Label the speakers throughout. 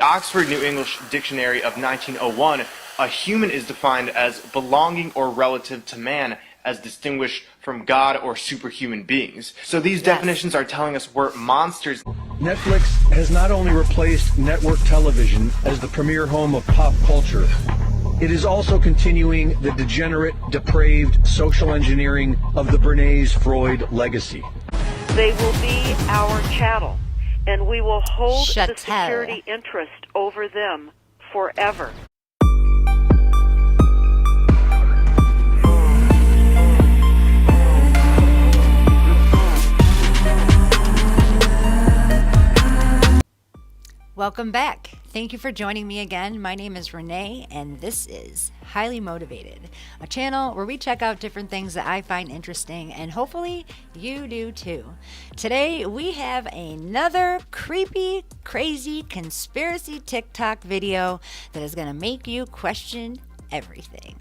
Speaker 1: Oxford New English Dictionary of 1901, a human is defined as belonging or relative to man, as distinguished from God or superhuman beings. So these definitions are telling us we're monsters.
Speaker 2: Netflix has not only replaced network television as the premier home of pop culture, it is also continuing the degenerate, depraved social engineering of the Bernays Freud legacy.
Speaker 3: They will be our chattel, and we will hold the security interest over them forever.
Speaker 4: Welcome back. Thank you for joining me again. My name is Renee, and this is Highly Motivated, a channel where we check out different things that I find interesting, and hopefully you do too. Today, we have another creepy, crazy conspiracy TikTok video that is going to make you question everything.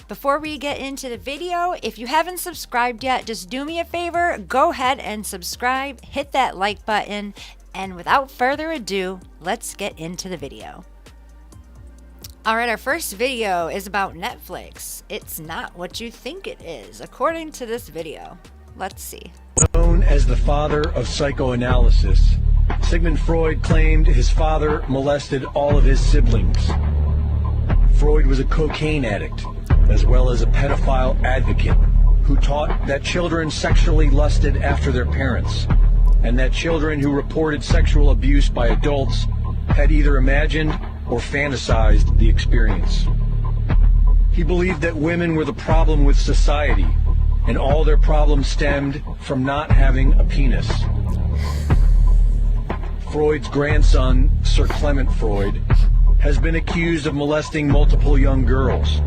Speaker 4: Before we get into the video, if you haven't subscribed yet, just do me a favor, go ahead and subscribe, hit that like button, and without further ado, let's get into the video. Alright, our first video is about Netflix. It's not what you think it is, according to this video. Let's see.
Speaker 2: Known as the father of psychoanalysis, Sigmund Freud claimed his father molested all of his siblings. Freud was a cocaine addict, as well as a pedophile advocate, who taught that children sexually lusted after their parents, and that children who reported sexual abuse by adults had either imagined or fantasized the experience. He believed that women were the problem with society, and all their problems stemmed from not having a penis. Freud's grandson, Sir Clement Freud, has been accused of molesting multiple young girls,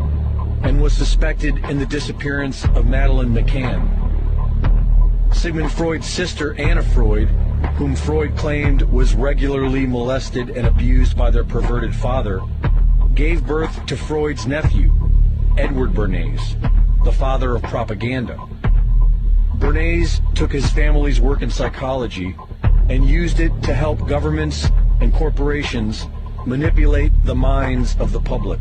Speaker 2: and was suspected in the disappearance of Madeleine McCann. Sigmund Freud's sister, Anna Freud, whom Freud claimed was regularly molested and abused by their perverted father, gave birth to Freud's nephew, Edward Bernays, the father of propaganda. Bernays took his family's work in psychology and used it to help governments and corporations manipulate the minds of the public.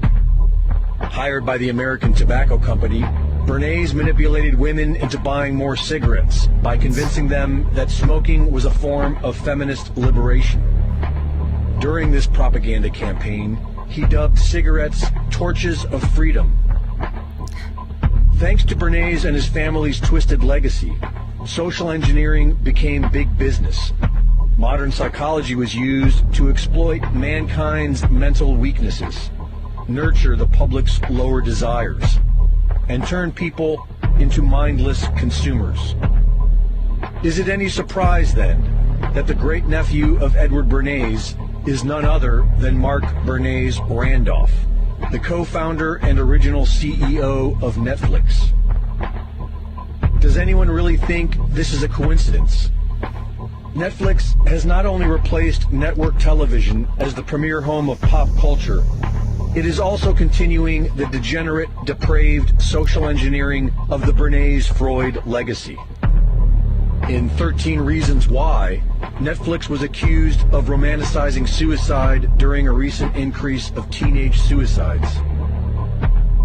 Speaker 2: Hired by the American Tobacco Company, Bernays manipulated women into buying more cigarettes by convincing them that smoking was a form of feminist liberation. During this propaganda campaign, he dubbed cigarettes torches of freedom. Thanks to Bernays and his family's twisted legacy, social engineering became big business. Modern psychology was used to exploit mankind's mental weaknesses, nurture the public's lower desires, and turn people into mindless consumers. Is it any surprise, then, that the great-nephew of Edward Bernays is none other than Mark Bernays Randolph, the co-founder and original CEO of Netflix? Does anyone really think this is a coincidence? Netflix has not only replaced network television as the premier home of pop culture, it is also continuing the degenerate, depraved social engineering of the Bernays Freud legacy. In 13 Reasons Why, Netflix was accused of romanticizing suicide during a recent increase of teenage suicides.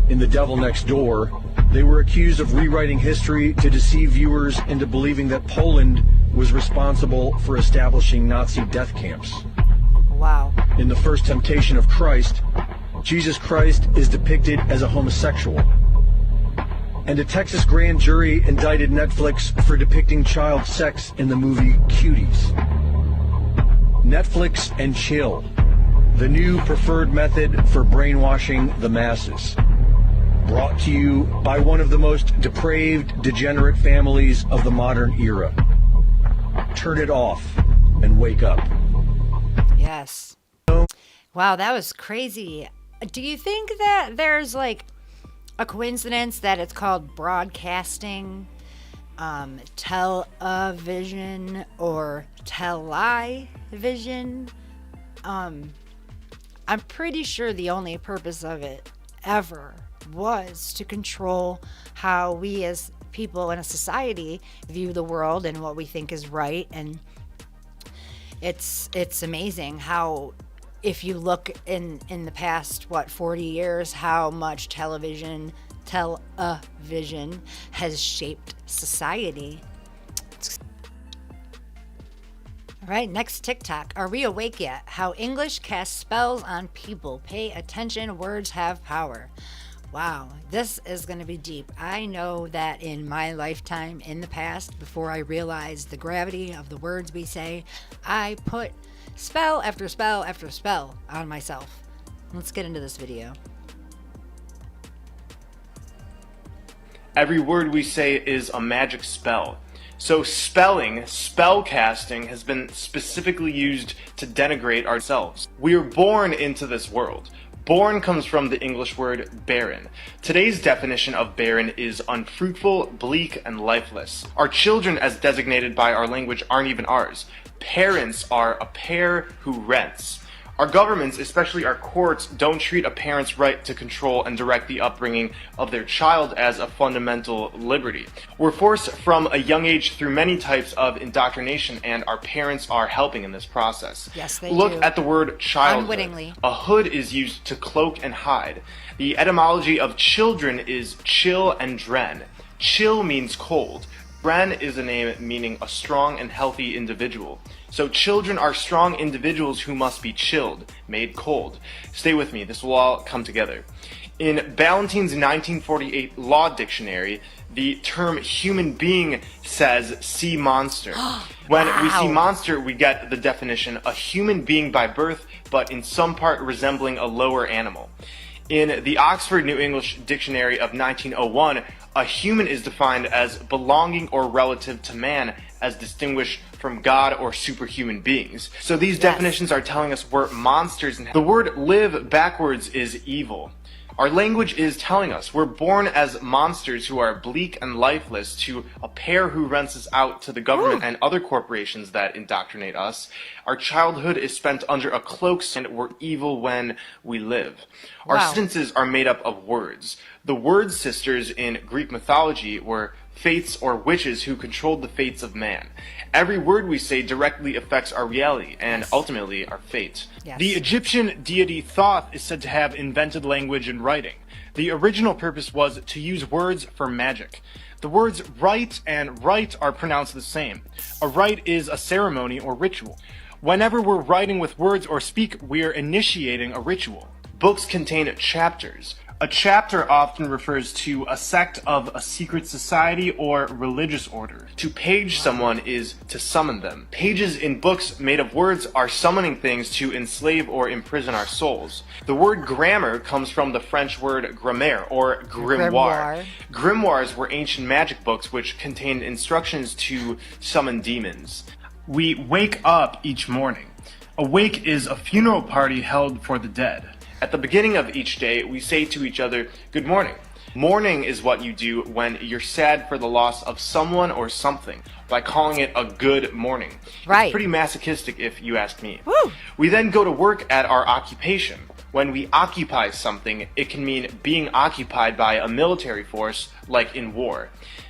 Speaker 2: In The Devil Next Door, they were accused of rewriting history to deceive viewers into believing that Poland was responsible for establishing Nazi death camps.
Speaker 4: Wow.
Speaker 2: In The First Temptation of Christ, Jesus Christ is depicted as a homosexual. And a Texas grand jury indicted Netflix for depicting child sex in the movie Cuties. Netflix and chill, the new preferred method for brainwashing the masses. Brought to you by one of the most depraved, degenerate families of the modern era. Turn it off and wake up.
Speaker 4: Yes. Wow, that was crazy. Do you think that there's like a coincidence that it's called broadcasting, television, or television? I'm pretty sure the only purpose of it ever was to control how we as people in a society view the world and what we think is right. And it's amazing how if you look in the past 40 years, how much television has shaped society. All right, next TikTok. Are we awake yet? How English casts spells on people. Pay attention, words have power. Wow, this is going to be deep. I know that in my lifetime in the past, before I realized the gravity of the words we say, I put spell after spell after spell on myself. Let's get into this video.
Speaker 1: Every word we say is a magic spell. So spelling, spell casting, has been specifically used to denigrate ourselves. We are born into this world. Born comes from the English word barren. Today's definition of barren is unfruitful, bleak, and lifeless. Our children, as designated by our language, aren't even ours. Parents are a pair who rents. Our governments, especially our courts, don't treat a parent's right to control and direct the upbringing of their child as a fundamental liberty. We're forced from a young age through many types of indoctrination, and our parents are helping in this process.
Speaker 4: Yes, they
Speaker 1: Look
Speaker 4: do.
Speaker 1: at the word childhood.
Speaker 4: Unwittingly.
Speaker 1: A hood is used to cloak and hide. The etymology of children is chill and dren. Chill means cold. Dren is a name meaning a strong and healthy individual. So children are strong individuals who must be chilled, made cold. Stay with me, this will all come together. In Ballantyne's 1948 Law Dictionary, the term human being says sea monster. When we see monster, we get the definition, a human being by birth, but in some part resembling a lower animal. In the Oxford New English Dictionary of 1901, a human is defined as belonging or relative to man, as distinguished from God or superhuman beings. So these definitions are telling us we're monsters, and the word live backwards is evil. Our language is telling us we're born as monsters who are bleak and lifeless to a pair who rents us out to the government and other corporations that indoctrinate us. Our childhood is spent under a cloak, and we're evil when we live. Our sentences are made up of words. The word sisters in Greek mythology were fates or witches who controlled the fates of man. Every word we say directly affects our reality and ultimately our fate.
Speaker 4: Yes.
Speaker 5: The Egyptian deity Thoth is said to have invented language and writing. The original purpose was to use words for magic. The words write and write are pronounced the same. A rite is a ceremony or ritual. Whenever we're writing with words or speak, we're initiating a ritual.
Speaker 1: Books contain chapters. A chapter often refers to a sect of a secret society or religious order. To page someone is to summon them. Pages in books made of words are summoning things to enslave or imprison our souls. The word grammar comes from the French word grammaire or grimoire. Grimoires were ancient magic books which contained instructions to summon demons.
Speaker 5: We wake up each morning. A wake is a funeral party held for the dead.
Speaker 1: At the beginning of each day, we say to each other, "Good morning." Mourning is what you do when you're sad for the loss of someone or something, by calling it a good morning.
Speaker 4: Right.
Speaker 1: It's pretty masochistic if you ask me.
Speaker 4: Woo.
Speaker 1: We then go to work at our occupation. When we occupy something, it can mean being occupied by a military force, like in war.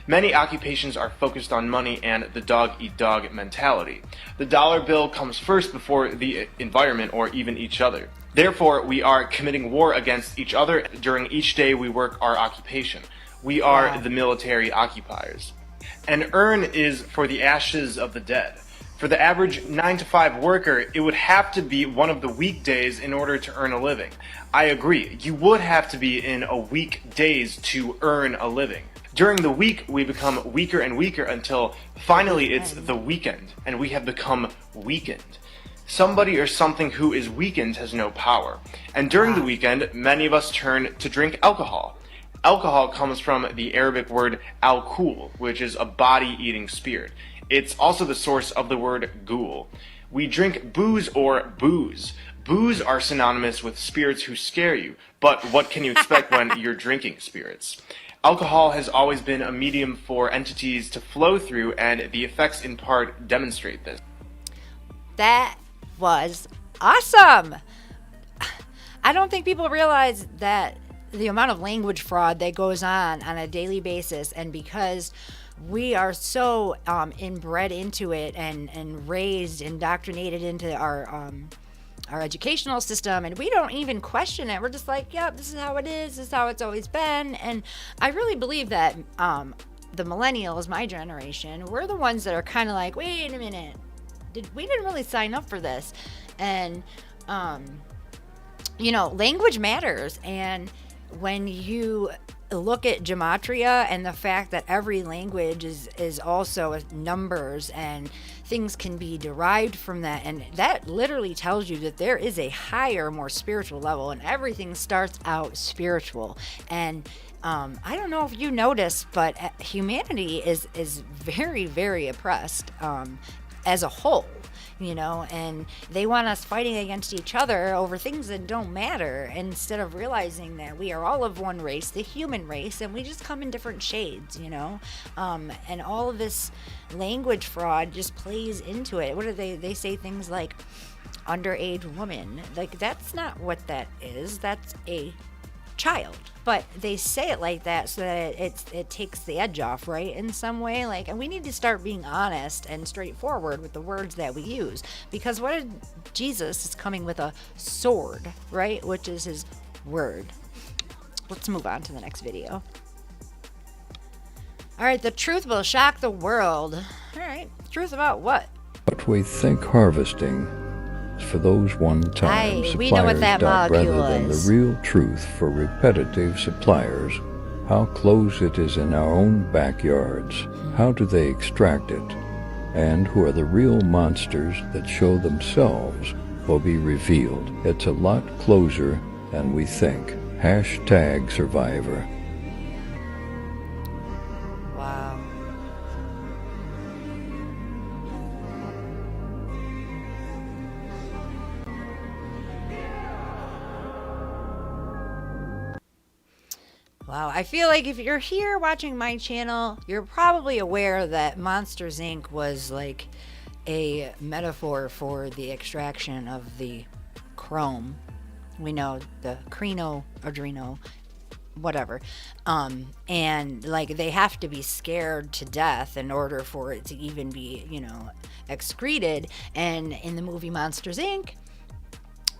Speaker 1: Many occupations are focused on money and the dog-eat-dog mentality. The dollar bill comes first before the environment or even each other. Therefore, we are committing war against each other during each day we work our occupation. We are the military occupiers. An urn is for the ashes of the dead. For the average 9-to-5 worker, it would have to be one of the weekdays in order to earn a living. I agree, you would have to be in a weekdays to earn a living. During the week, we become weaker and weaker until finally it's the weekend, and we have become weakened. Somebody or something who is weakened has no power. And during the weekend, many of us turn to drink alcohol. Alcohol comes from the Arabic word al-kul, which is a body-eating spirit. It's also the source of the word ghoul. We drink booze or booze. Booze are synonymous with spirits who scare you, but what can you expect when you're drinking spirits? Alcohol has always been a medium for entities to flow through, and the effects in part demonstrate this.
Speaker 4: That was awesome. I don't think people realize that the amount of language fraud that goes on a daily basis, and because we are so inbred into it and raised, indoctrinated into our educational system, and we don't even question it. We're just like, yep, this is how it is. This is how it's always been. And I really believe that the millennials, my generation, we're the ones that are kind of like, wait a minute, we didn't really sign up for this. And language matters. And when you look at gematria and the fact that every language is also numbers and things can be derived from that, and that literally tells you that there is a higher, more spiritual level, and everything starts out spiritual. And I don't know if you noticed, but humanity is very, very oppressed as a whole. And they want us fighting against each other over things that don't matter, instead of realizing that we are all of one race, the human race, and we just come in different shades, and all of this language fraud just plays into it. What do they say things like underage woman? Like, that's not what that is. That's a child, but they say it like that so that it takes the edge off, right, in some way. And we need to start being honest and straightforward with the words that we use, because Jesus is coming with a sword, right, which is his word. Let's move on to the next video. All right, the truth will shock the world. All right, truth about what?
Speaker 6: But we think harvesting for those one-time
Speaker 4: we know what that
Speaker 6: suppliers
Speaker 4: molecule
Speaker 6: rather than the
Speaker 4: is.
Speaker 6: real truth for repetitive suppliers. How close it is in our own backyards. How do they extract it? And who are the real monsters that show themselves will be revealed. It's a lot closer than we think. #Survivor.
Speaker 4: Wow. Wow, I feel like if you're here watching my channel, you're probably aware that Monsters Inc. was like a metaphor for the extraction of the chrome. We know the crino, adreno, whatever. And like they have to be scared to death in order for it to even be, excreted. And in the movie Monsters Inc.,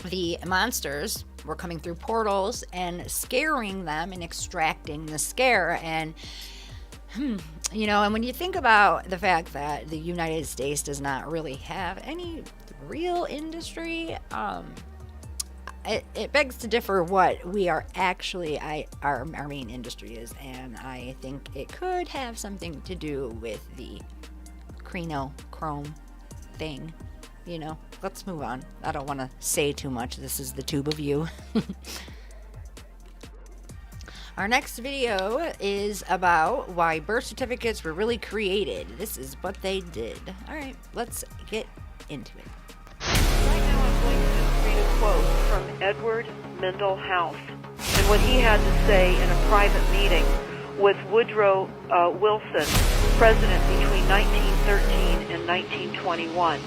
Speaker 4: the monsters were coming through portals and scaring them and extracting the scare. And and when you think about the fact that the United States does not really have any real industry, it begs to differ what we are actually our main industry is. And I think it could have something to do with the chrome thing. Let's move on. I don't want to say too much. This is the tube of you. Our next video is about why birth certificates were really created. This is what they did. All right, let's get into it.
Speaker 3: Right now I'm going to read a quote from Edward Mendell House and what he had to say in a private meeting with Woodrow Wilson, president between 1913 and 1921.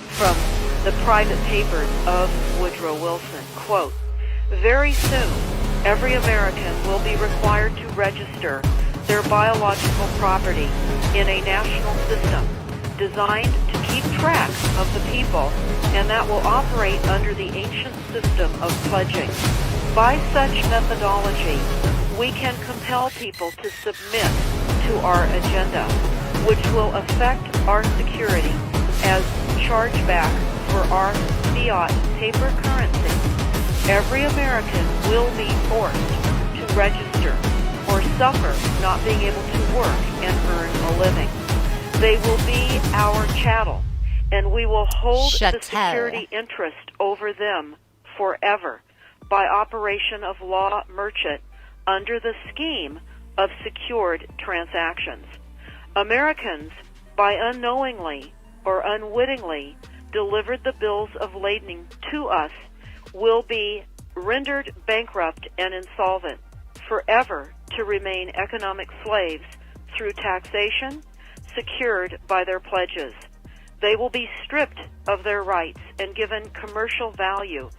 Speaker 3: From the private papers of Woodrow Wilson, quote, "Very soon, every American will be required to register their biological property in a national system designed to keep track of the people, and that will operate under the ancient system of pledging. By such methodology, we can compel people to submit to our agenda, which will affect our security as chargeback for our fiat paper currency. Every American will be forced to register or suffer not being able to work and earn a living. They will be our chattel, and we will hold the security interest over them forever by operation of law merchant under the scheme of secured transactions. Americans, by unknowingly or unwittingly delivered the bills of lading to us, will be rendered bankrupt and insolvent, forever to remain economic slaves through taxation secured by their pledges. They will be stripped of their rights and given commercial value,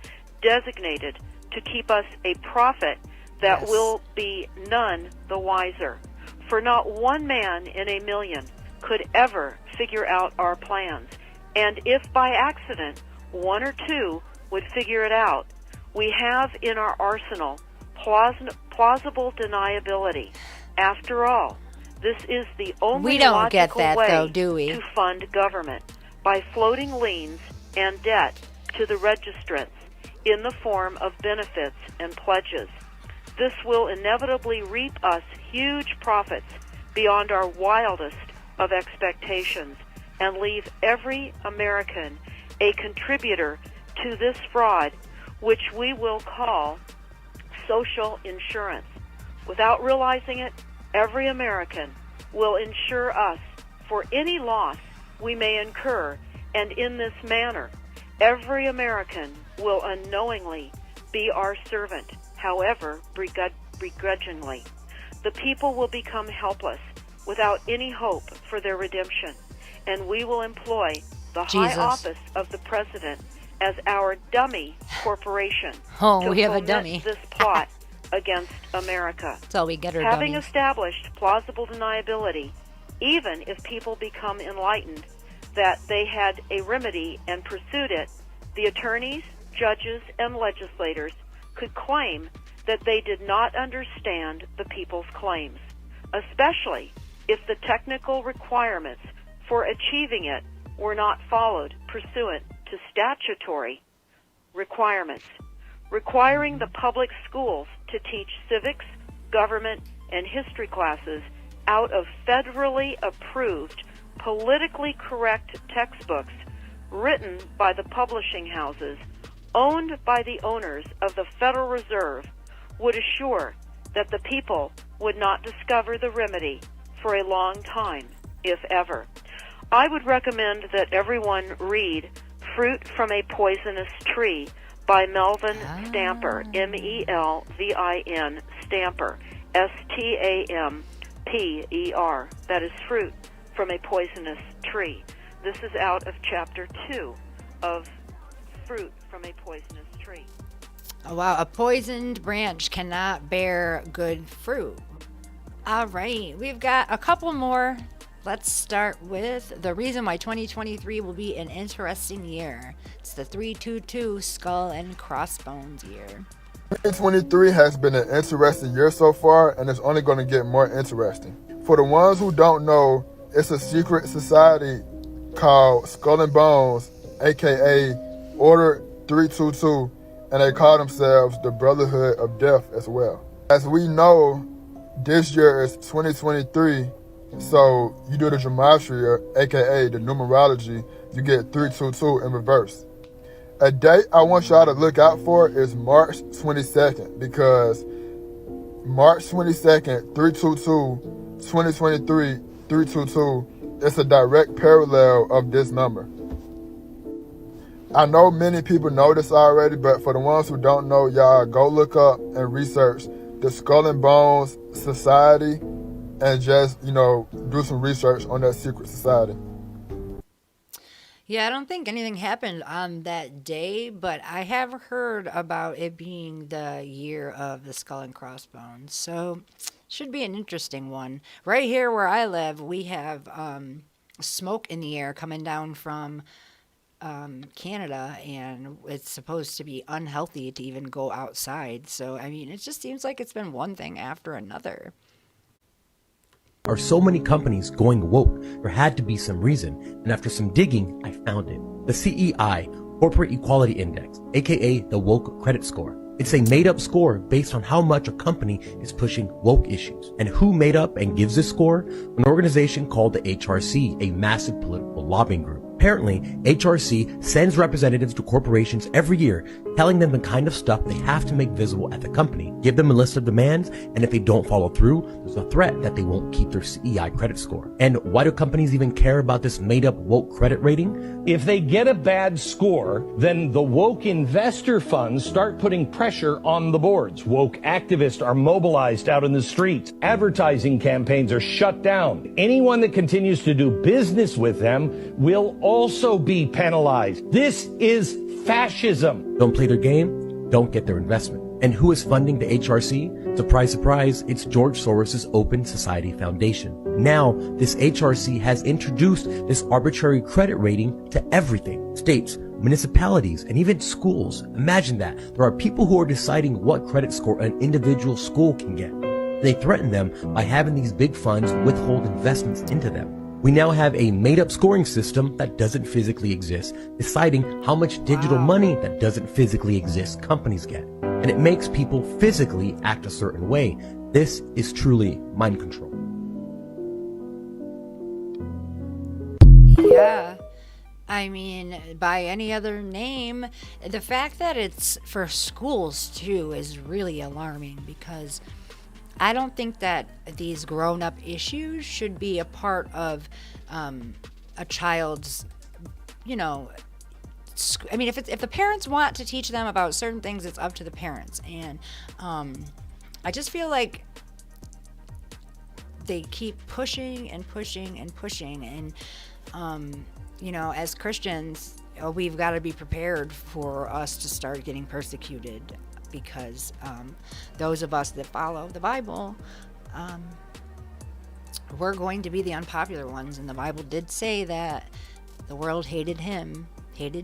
Speaker 3: designated to keep us a profit that will be none the wiser. For not one man in a million could ever figure out our plans, and if by accident one or two would figure it out. We have in our arsenal plausible deniability. After all, this is the only
Speaker 4: We don't get
Speaker 3: logical
Speaker 4: that,
Speaker 3: way
Speaker 4: though, do we?
Speaker 3: to fund government, by floating liens and debt to the registrants in the form of benefits and pledges. This will inevitably reap us huge profits beyond our wildest of expectations and leave every American a contributor to this fraud, which we will call social insurance. Without realizing it, every American will insure us for any loss we may incur, and in this manner, every American will unknowingly be our servant, however begrudgingly. The people will become helpless without any hope for their redemption, and we will employ the high office of the president as our dummy corporation to
Speaker 4: we have a
Speaker 3: foment
Speaker 4: dummy.
Speaker 3: this plot against America.
Speaker 4: That's all we get our
Speaker 3: Having
Speaker 4: dummies.
Speaker 3: established plausible deniability, even if people become enlightened that they had a remedy and pursued it, the attorneys, judges, and legislators could claim that they did not understand the people's claims, especially if the technical requirements for achieving it were not followed pursuant to statutory requirements. Requiring the public schools to teach civics, government, and history classes out of federally approved, politically correct textbooks written by the publishing houses, owned by the owners of the Federal Reserve, would assure that the people would not discover the remedy for a long time, if ever. I would recommend that everyone read Fruit from a Poisonous Tree by Melvin Stamper, M-E-L-V-I-N, Stamper, S-T-A-M-P-E-R. That is Fruit from a Poisonous Tree. This is out of Chapter 2 of Fruit from a Poisonous Tree.
Speaker 4: Oh, wow, a poisoned branch cannot bear good fruit. All right, we've got a couple more. Let's start with the reason why 2023 will be an interesting year. It's the 322 Skull and Crossbones year.
Speaker 7: 2023 has been an interesting year so far, and it's only going to get more interesting. For the ones who don't know, it's a secret society called Skull and Bones, aka Order 322, and they call themselves the Brotherhood of Death as well. As we know, this year is 2023, so you do the gematria, aka the numerology, you get 322 in reverse. A date I want y'all to look out for is March 22nd, because March 22nd, 322, 2023, 322, it's a direct parallel of this number. I know many people know this already, but for the ones who don't know, y'all go look up and research the Skull and Bones Society and just, do some research on that secret society.
Speaker 4: Yeah, I don't think anything happened on that day, but I have heard about it being the year of the Skull and Crossbones. So, should be an interesting one. Right here where I live, we have smoke in the air coming down from Canada, and it's supposed to be unhealthy to even go outside. So, I mean, it just seems like it's been one thing after another.
Speaker 8: Are so many companies going woke? There had to be some reason, and after some digging, I found it. The CEI, Corporate Equality Index, aka the Woke Credit Score. It's a made-up score based on how much a company is pushing woke issues. And who made up and gives this score? An organization called the HRC, a massive political lobbying group. Apparently, HRC sends representatives to corporations every year, telling them the kind of stuff they have to make visible at the company, give them a list of demands, and if they don't follow through, there's a threat that they won't keep their CEI credit score. And why do companies even care about this made-up woke credit rating?
Speaker 9: If they get a bad score, then the woke investor funds start putting pressure on the boards. Woke activists are mobilized out in the streets. Advertising campaigns are shut down. Anyone that continues to do business with them will also be penalized. This is fascism.
Speaker 8: Don't play their game, don't get their investment. And who is funding the HRC? Surprise, surprise, it's George Soros' Open Society Foundation. Now, this HRC has introduced this arbitrary credit rating to everything. States, municipalities, and even schools. Imagine that. There are people who are deciding what credit score an individual school can get. They threaten them by having these big funds withhold investments into them. We now have a made-up scoring system that doesn't physically exist, deciding how much digital money that doesn't physically exist companies get. And it makes people physically act a certain way. This is truly mind control.
Speaker 4: Yeah. I mean, by any other name, the fact that it's for schools too is really alarming, because I don't think that these grown-up issues should be a part of a child's, I mean, if the parents want to teach them about certain things, it's up to the parents. And I just feel like they keep pushing and pushing and pushing. And, as Christians, we've got to be prepared for us to start getting persecuted, because those of us that follow the Bible, we're going to be the unpopular ones. And the Bible did say that the world hated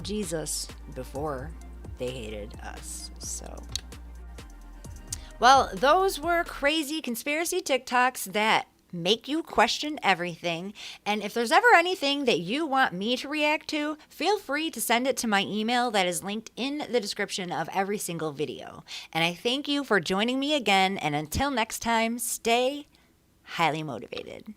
Speaker 4: Jesus before they hated us. So, well, those were crazy conspiracy TikToks that make you question everything. And if there's ever anything that you want me to react to, feel free to send it to my email that is linked in the description of every single video. And I thank you for joining me again, and until next time, stay highly motivated.